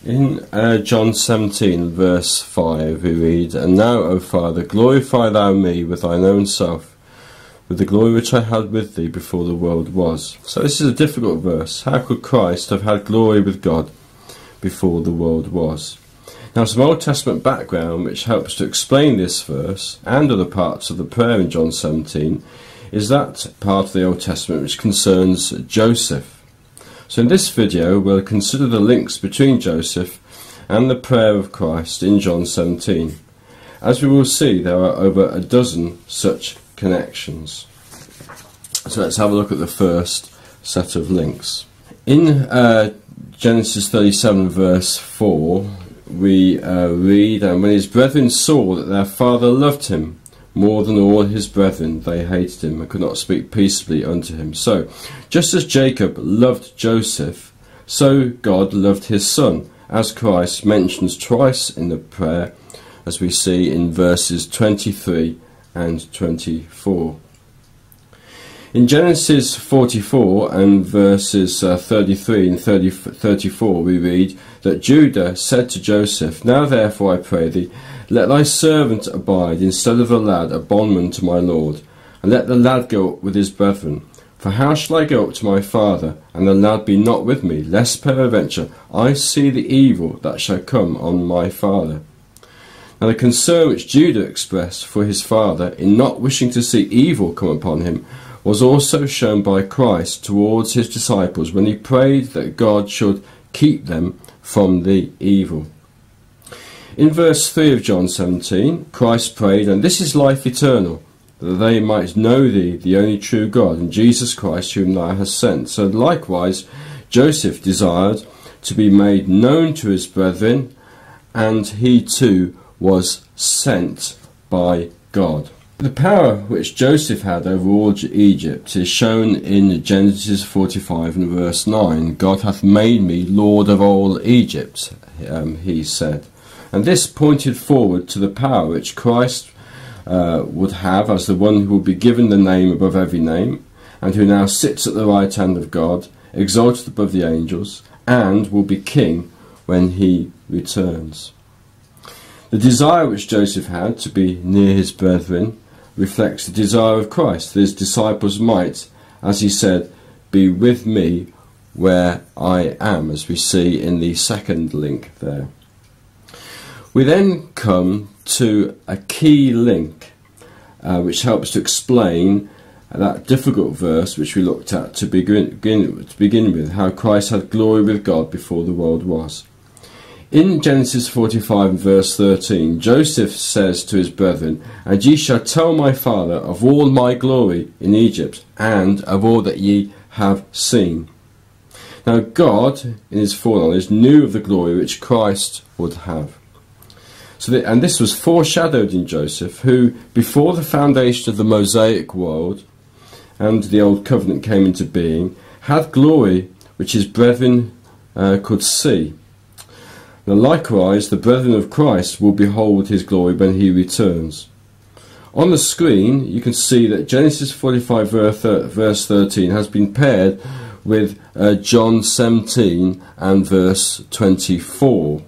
In John 17 verse 5 we read, "And now, O Father, glorify thou me with thine own self, with the glory which I had with thee before the world was." So this is a difficult verse. How could Christ have had glory with God before the world was? Now, some Old Testament background which helps to explain this verse and other parts of the prayer in John 17 is that part of the Old Testament which concerns Joseph. So in this video we'll consider the links between Joseph and the prayer of Christ in John 17. As we will see, there are over a dozen such connections. So let's have a look at the first set of links. In Genesis 37 verse 4 we read, "And when his brethren saw that their father loved him more than all his brethren, they hated him and could not speak peaceably unto him." So, just as Jacob loved Joseph, so God loved his son, as Christ mentions twice in the prayer, as we see in verses 23 and 24. In Genesis 44 and verses 33 and 34 we read that Judah said to Joseph, "Now therefore I pray thee, let thy servant abide instead of the lad, a bondman to my lord, and let the lad go up with his brethren. For how shall I go up to my father, and the lad be not with me, lest peradventure I see the evil that shall come on my father?" Now the concern which Judah expressed for his father in not wishing to see evil come upon him was also shown by Christ towards his disciples when he prayed that God should keep them from the evil. In verse 3 of John 17, Christ prayed, "And this is life eternal, that they might know thee, the only true God, and Jesus Christ whom thou hast sent." So likewise, Joseph desired to be made known to his brethren, and he too was sent by God. The power which Joseph had over all Egypt is shown in Genesis 45 and verse 9. "God hath made me Lord of all Egypt," he said. And this pointed forward to the power which Christ would have as the one who would be given the name above every name, and who now sits at the right hand of God, exalted above the angels, and will be king when he returns. The desire which Joseph had to be near his brethren reflects the desire of Christ, that his disciples might, as he said, be with me where I am, as we see in the second link there. We then come to a key link which helps to explain that difficult verse which we looked at to begin with, how Christ had glory with God before the world was. In Genesis 45 and verse 13, Joseph says to his brethren, "And ye shall tell my father of all my glory in Egypt, and of all that ye have seen." Now God, in his foreknowledge, knew of the glory which Christ would have. And this was foreshadowed in Joseph, who, before the foundation of the Mosaic world and the Old Covenant came into being, had glory which his brethren could see. Now likewise, the brethren of Christ will behold his glory when he returns. On the screen you can see that Genesis 45 verse 13 has been paired with John 17 and verse 24,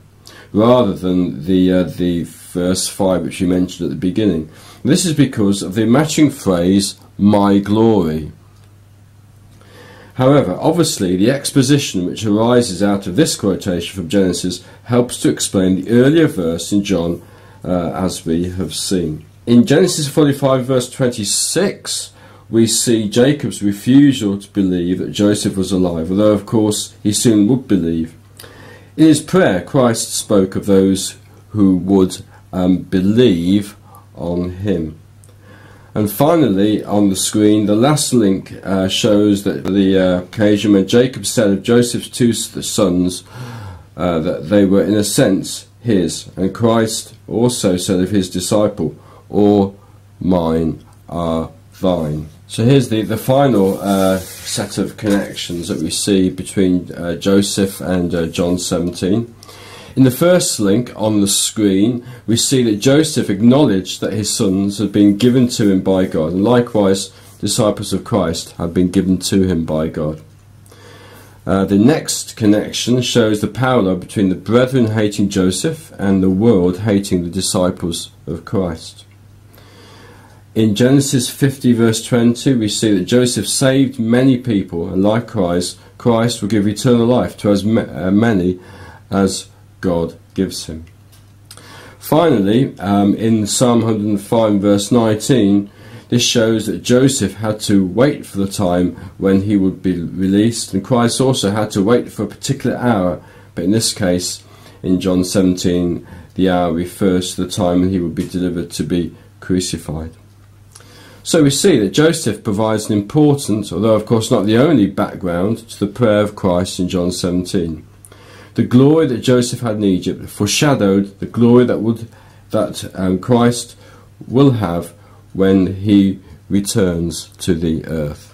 rather than the verse 5 which we mentioned at the beginning. This is because of the matching phrase, "my glory." However, obviously the exposition which arises out of this quotation from Genesis helps to explain the earlier verse in John, as we have seen. In Genesis 45 verse 26 we see Jacob's refusal to believe that Joseph was alive, although of course he soon would believe. In his prayer, Christ spoke of those who would believe on him. And finally, on the screen, the last link shows that the occasion when Jacob said of Joseph's two sons that they were in a sense his, and Christ also said of his disciple, "All mine are thine." So here's the final set of connections that we see between Joseph and John 17. In the first link on the screen, we see that Joseph acknowledged that his sons had been given to him by God, and likewise disciples of Christ had been given to him by God. The next connection shows the parallel between the brethren hating Joseph and the world hating the disciples of Christ. In Genesis 50 verse 20 we see that Joseph saved many people, and likewise Christ will give eternal life to as many as God gives him. Finally, in Psalm 105 verse 19, this shows that Joseph had to wait for the time when he would be released, and Christ also had to wait for a particular hour, but in this case, in John 17, the hour refers to the time when he would be delivered to be crucified. So we see that Joseph provides an important, although of course not the only, background to the prayer of Christ in John 17. The glory that Joseph had in Egypt foreshadowed the glory that Christ will have when he returns to the earth.